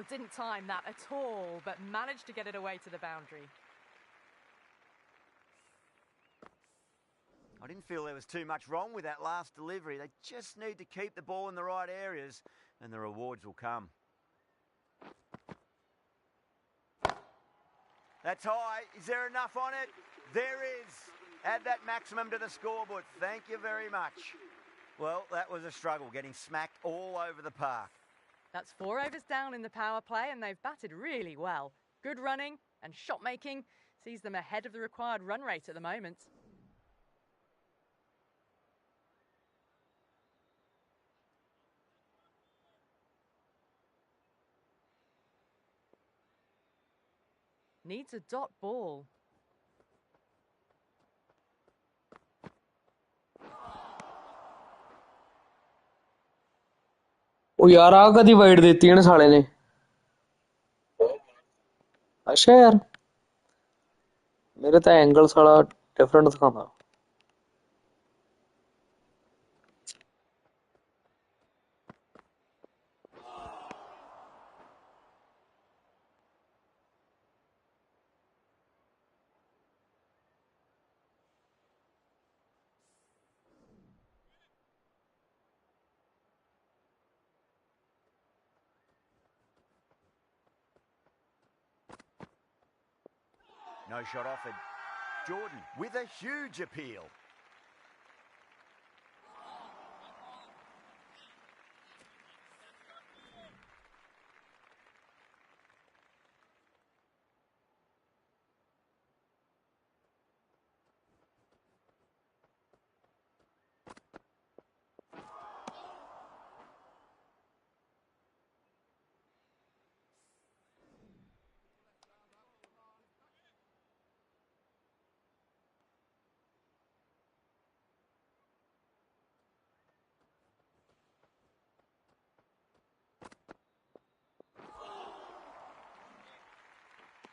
Oh, didn't time that at all, but managed to get it away to the boundary. I didn't feel there was too much wrong with that last delivery. They just need to keep the ball in the right areas and the rewards will come. That's high. Is there enough on it? There is. Add that maximum to the scoreboard. Thank you very much. Well, that was a struggle, getting smacked all over the park. That's 4 overs down in the power play, and they've batted really well. Good running and shot making sees them ahead of the required run rate at the moment. Needs a dot ball. ਉਹ ਯਾਰ ਆ ਕਦੀ wide ਦਿੱਤੀ ਇਹਨੇ ਸਾਲੇ ਨੇ। ਅੱਛਾ ਯਾਰ ਮੇਰੇ ਤਾਂ ਐਂਗਲ ਸਾਲਾ ਡਿਫਰੈਂਟ ਦਿਖਾਉਂਦਾ। No shot offered. Jordan with a huge appeal.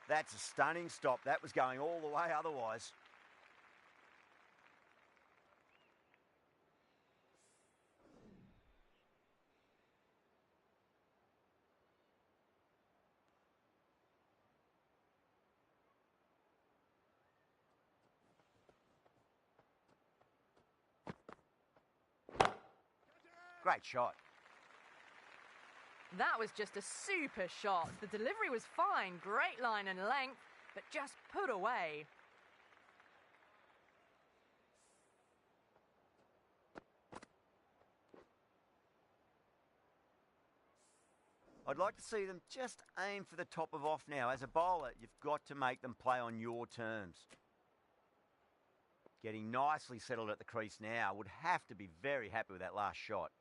That's a stunning stop. That was going all the way otherwise. Great shot. That was just a super shot. The delivery was fine, great line and length, but just put away. I'd like to see them just aim for the top of off now. As a bowler, you've got to make them play on your terms. Getting nicely settled at the crease now. Would have to be very happy with that last shot.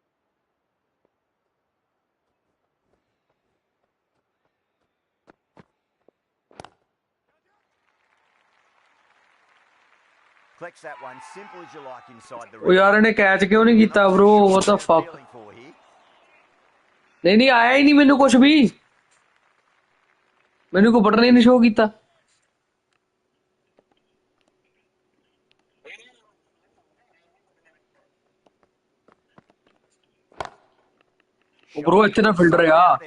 Collects that one, simple as you like inside the ਉਹ ਯਾਰ ਇਹਨੇ catch ਕਿਉਂ ਨਹੀਂ ਕੀਤਾ bro? What the fuck? नहीं आया ही नहीं ਮੈਨੂੰ ਕੁਝ ਵੀ ਮੈਨੂੰ ਕੋ ਬਟਨ ਹੀ ਨਹੀਂ ਸ਼ੋ ਕੀਤਾ ਉਹ bro ਇੱਥੇ ਨਾ ਫਿਲਡਰ ਆ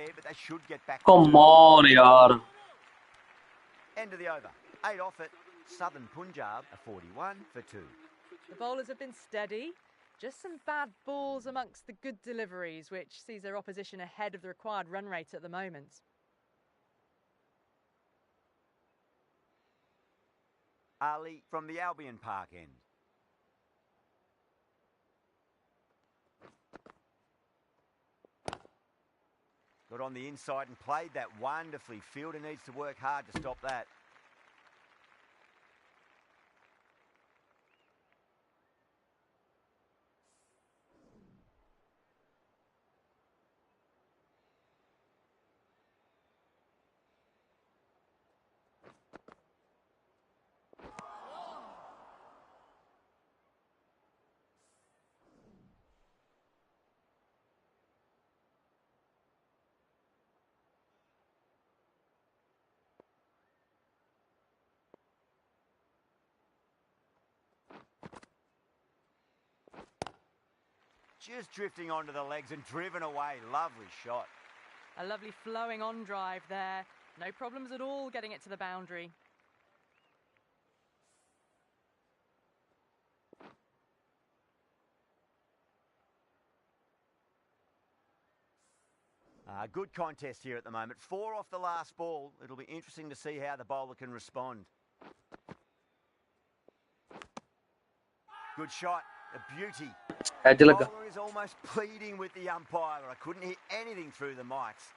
come on ਯਾਰ End of the over. 8 off it. Southern Punjab, a 41 for 2. The bowlers have been steady. Just some bad balls amongst the good deliveries, which sees their opposition ahead of the required run rate at the moment. Ali from the Albion Park end. Got on the inside and played that wonderfully. Fielder needs to work hard to stop that. Just drifting onto the legs and driven away. Lovely shot. A lovely flowing on drive there. No problems at all getting it to the boundary. Good contest here at the moment. 4 off the last ball. It'll be interesting to see how the bowler can respond. Good shot. A beauty. The bowler is almost pleading with the umpire. I couldn't hear anything through the mics.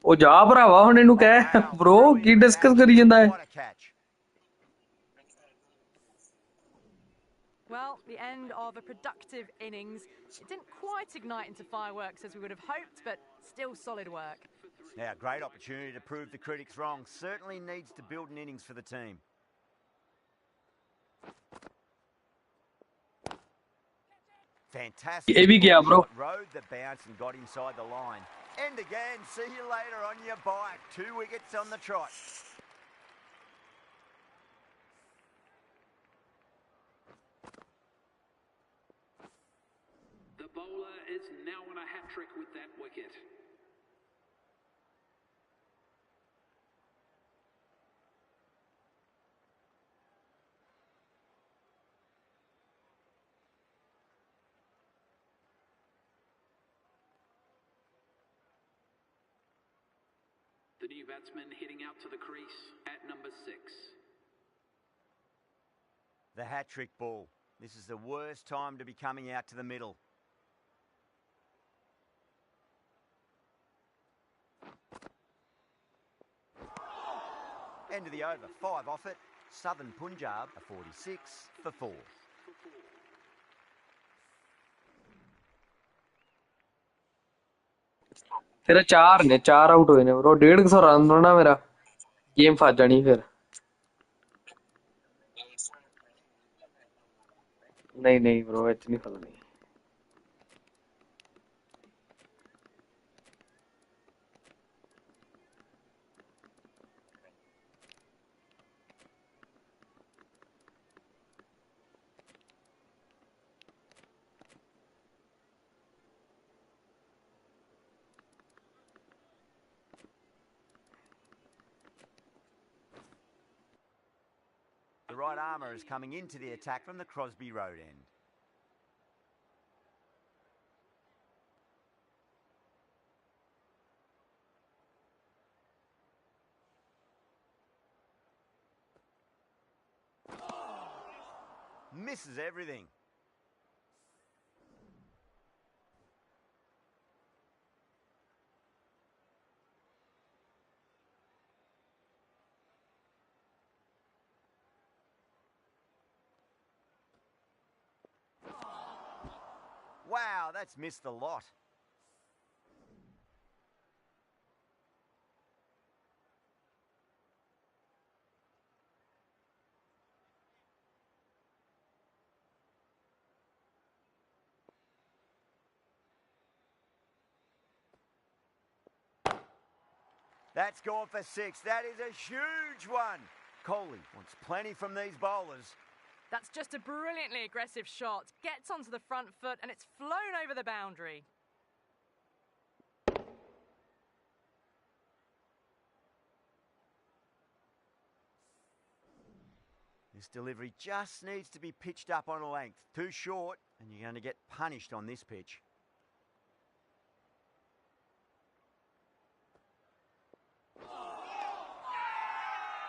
ਉਹ ਜਾ ਭਰਾਵਾ ਹੁਣ ਇਹਨੂੰ ਕਹਿ bro ਕੀ discuss ਕਰੀ ਜਾਂਦਾ ਹੈ What a catch. Well, the end of a productive innings. It didn't quite ignite into fireworks as we would have hoped, but still solid work. Now, great opportunity to prove the critics wrong. Certainly needs to build an innings for the team. Fantastic. ਇਹ ਵੀ ਗਿਆ bro Rode the bounce and got inside the line. End again. See you later on your bike. 2 wickets on the trot. The bowler is now on a hat-trick with that wicket. The new batsman heading out to the crease at number 6. The hat-trick ball. This is the worst time to be coming out to the middle. End of the over. 5 off it. Southern Punjab, a 46 for 4. ਤੇਰਾ 4 ਨੇ 4 out ਹੋਏ ਨੇ bro 150 run ਹੋਣਾ ਮੇਰਾ game ਫਸ ਜਾਣੀ ਫਿਰ ਨਹੀਂ ਨਹੀਂ bro ਇੱਥੇ ਨਹੀਂ ਫਸਣੀ। The right armour is coming into the attack from the Crosby Road end. Misses everything. Wow, that's missed a lot. That's gone for 6. That is a huge one. Coley wants plenty from these bowlers. That's just a brilliantly aggressive shot. Gets onto the front foot and it's flown over the boundary. This delivery just needs to be pitched up on a length. Too short, and you're going to get punished on this pitch.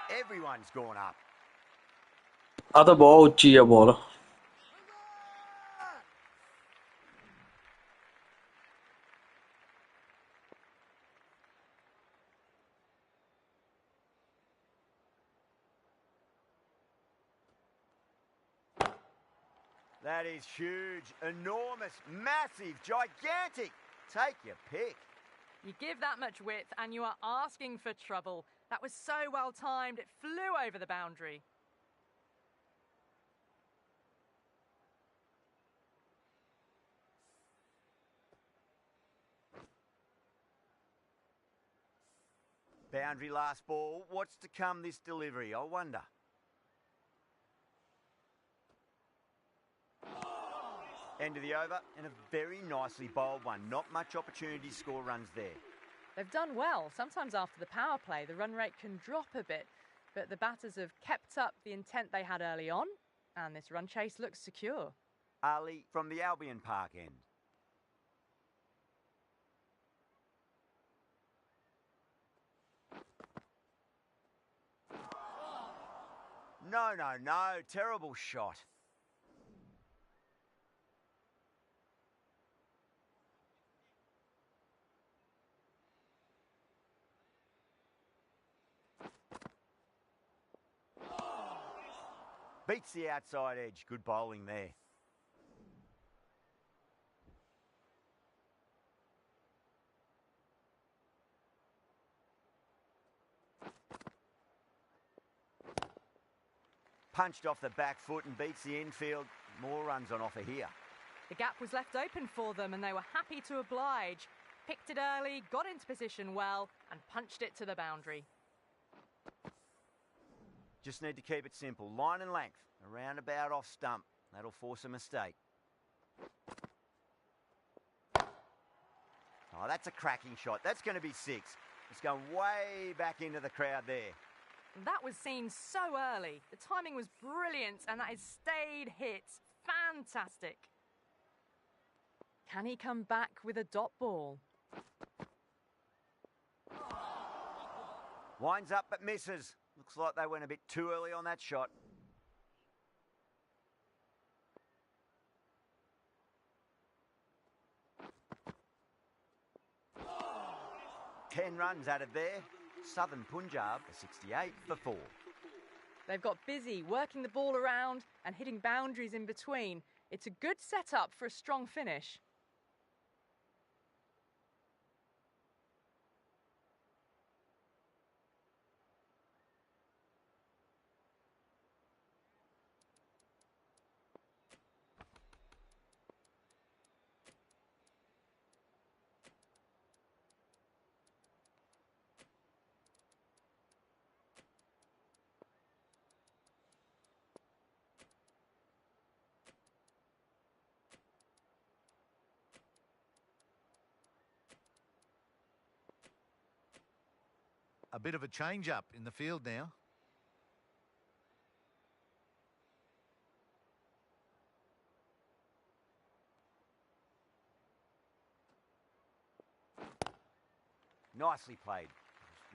Everyone's gone up. ਆ ਤਾਂ ਬਹੁਤ ਉੱਚੀ ਆ ਬਾਲ। That is huge, enormous, massive, gigantic. Take your pick. You give that much width and you are asking for trouble. That was so well timed, it flew over the boundary. Boundary last ball. What's to come this delivery, I wonder? End of the over, and a very nicely bowled one. Not much opportunity to score runs there. They've done well. Sometimes after the power play, the run rate can drop a bit, but the batters have kept up the intent they had early on, and this run chase looks secure. Ali from the Albion Park end. No, no, no. Terrible shot. Beats the outside edge. Good bowling there. Punched off the back foot and beats the infield. More runs on offer here. The gap was left open for them and they were happy to oblige. Picked it early, got into position well and punched it to the boundary. Just need to keep it simple. Line and length. Around about off stump. That'll force a mistake. Oh, that's a cracking shot. That's going to be 6. It's going way back into the crowd there. That was seen so early. The timing was brilliant and that is stayed hit. Fantastic. Can he come back with a dot ball? Winds up but misses. Looks like they went a bit too early on that shot. Ten runs added there. Southern Punjab, a 68 for 4. They've got busy working the ball around and hitting boundaries in between. It's a good setup for a strong finish. A bit of a change-up in the field now. Nicely played.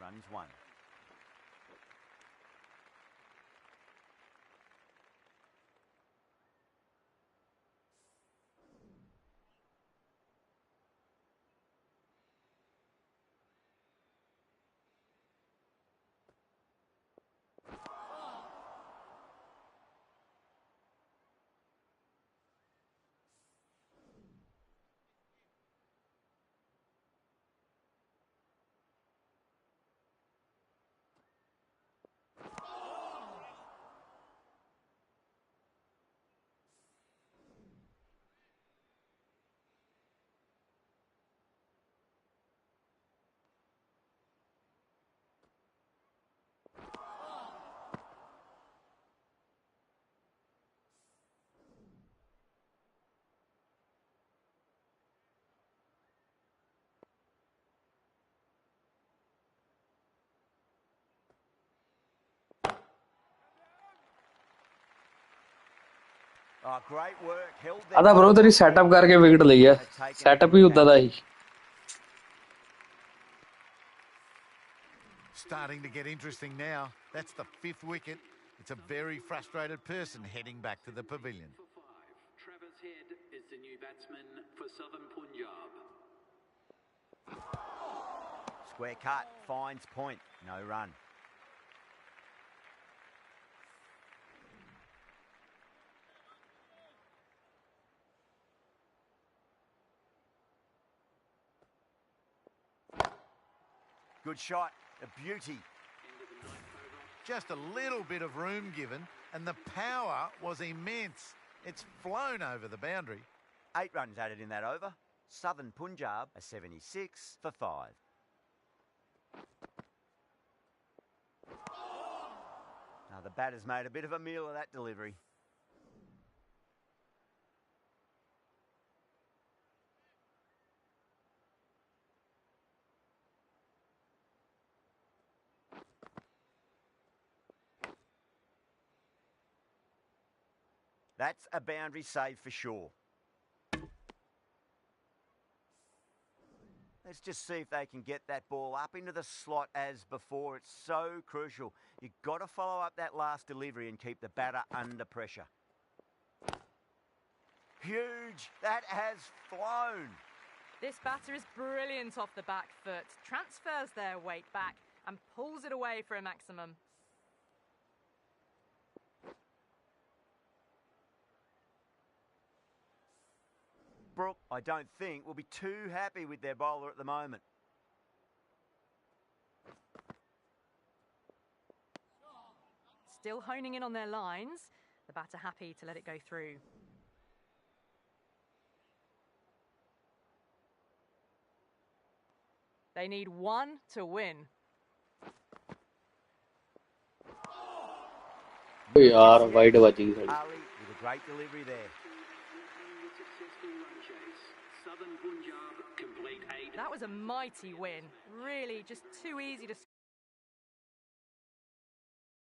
Runs one. Oh, great work. Held there. ਆਦਾ bro ਤੇਰੀ setup ਕਰਕੇ wicket ਲਈ ਆ setup ਹੀ ਉਦਾਂ ਦਾ ਹੀ Starting to get interesting now. That's the 5th wicket. It's a very frustrated person heading back to the pavilion. For 5, Travis Head is the new batsman for Southern Punjab. Square cut. Finds point. No run. Good shot. A beauty. Just a little bit of room given, and the power was immense. It's flown over the boundary. 8 runs added in that over. Southern Punjab a 76 for 5. Now the batter's made a bit of a meal of that delivery. That's a boundary save for sure. Let's just see if they can get that ball up into the slot as before. It's so crucial. You've got to follow up that last delivery and keep the batter under pressure. Huge. That has flown. This batter is brilliant off the back foot, transfers their weight back and pulls it away for a maximum. Brooke, I don't think, will be too happy with their bowler at the moment. Still honing in on their lines. The batter happy to let it go through. They need one to win. यार wide बची थी Ali with a great delivery there. Southern Punjab complete 8. That was a mighty win. Really just too easy to